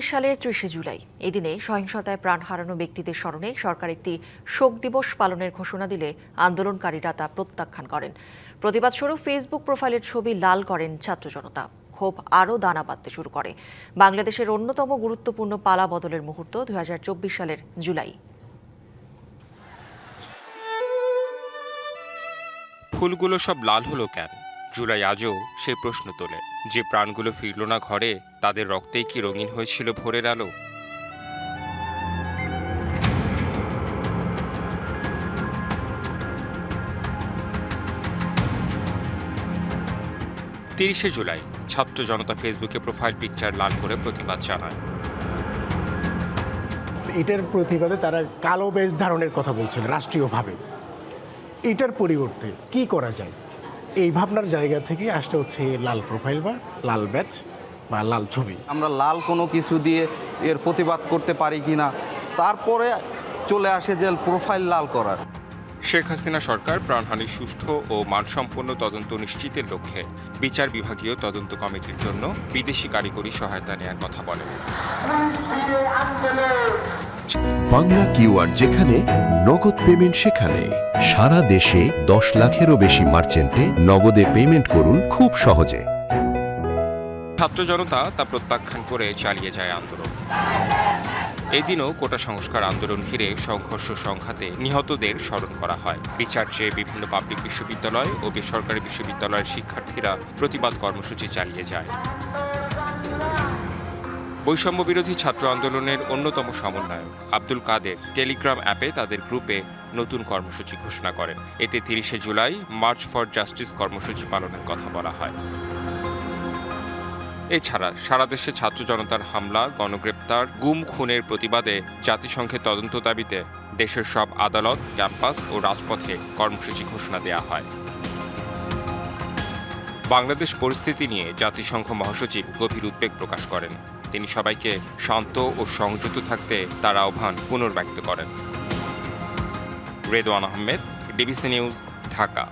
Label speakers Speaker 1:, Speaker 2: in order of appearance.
Speaker 1: সালের ৩০ জুলাই এই দিনে সহিংসতায় প্রাণ হারানো ব্যক্তিদের স্মরণে সরকার একটি শোক দিবস পালনের ঘোষণা দিলে আন্দোলনকারীরা তা প্রত্যাখ্যান করেন। প্রতিবাদস্বরূপ ফেসবুক প্রোফাইলের ছবি লাল করেন ছাত্র জনতা। ক্ষোভ আরও দানা বাঁধতে শুরু করে। বাংলাদেশের অন্যতম গুরুত্বপূর্ণ পালা বদলের মুহূর্ত ২০২৪ সালের জুলাই।
Speaker 2: ফুলগুলো সব লাল হলো কেন? জুলাই আজও সেই প্রশ্ন তোলে। যে প্রাণগুলো ফিরল না ঘরে, তাদের রক্তেই কি রঙিন হয়েছিল ভোরের আলো? তিরিশে জুলাই ছাত্র জনতা ফেসবুকে প্রোফাইল পিকচার লাল করে প্রতিবাদ জানায়।
Speaker 3: এটার প্রতিবাদে তারা কালো ব্যাজ ধারণের কথা বলছিল রাষ্ট্রীয়ভাবে। এটার পরিবর্তে কি করা যায়, এই ভাবনার জায়গা থেকে আসতে হচ্ছে লাল প্রোফাইল বা লাল ব্যাজ বা লাল ছবি।
Speaker 4: আমরা লাল কোনো কিছু দিয়ে এর প্রতিবাদ করতে পারি কিনা, তারপরে চলে আসে যে প্রোফাইল লাল করার।
Speaker 2: শেখ হাসিনা সরকার প্রাণহানির সুষ্ঠু ও মানসম্পন্ন তদন্ত নিশ্চিতের লক্ষ্যে বিচার বিভাগীয় তদন্ত কমিটির জন্য বিদেশি কারিগরি সহায়তা নেয়ার কথা বলেন।
Speaker 5: বাংলা কিউআর যেখানে নগদ পেমেন্ট সেখানে। সারা দেশে 10 লাখেরও বেশি মার্চেন্টে নগদে পেমেন্ট করুন খুব সহজে।
Speaker 2: ছাত্র জনতা তা প্রত্যাখ্যান করে চালিয়ে যায় আন্দোলন। এদিনও কোটা সংস্কার আন্দোলন ঘিরে সংঘর্ষ সংঘাতে নিহতদের স্মরণ করা হয়। বিচার চেয়ে বিভিন্ন পাবলিক বিশ্ববিদ্যালয় ও বেসরকারি বিশ্ববিদ্যালয়ের শিক্ষার্থীরা প্রতিবাদ কর্মসূচি চালিয়ে যায়। বৈষম্য বিরোধী ছাত্র আন্দোলনের অন্যতম সমন্বয়ক আব্দুল কাদের টেলিগ্রাম অ্যাপে তাদের গ্রুপে নতুন কর্মসূচি ঘোষণা করেন। এতে ৩০শে জুলাই মার্চ ফর জাস্টিস কর্মসূচি পালনের কথা বলা হয়। এছাড়া সারা দেশে ছাত্র জনতার হামলা, গণগ্রেপ্তার, গুম খুনের প্রতিবাদে জাতিসংঘের তদন্ত দাবিতে দেশের সব আদালত, ক্যাম্পাস ও রাজপথে কর্মসূচি ঘোষণা দেয়া হয়। বাংলাদেশ পরিস্থিতি নিয়ে জাতিসংঘ মহাসচিব গভীর উদ্বেগ প্রকাশ করেন। তিনি সবাইকে শান্ত ও সংযত থাকতে তার আহ্বান পুনর্ব্যক্ত করেন। Redwan Ahmed, DBC news, Dhaka.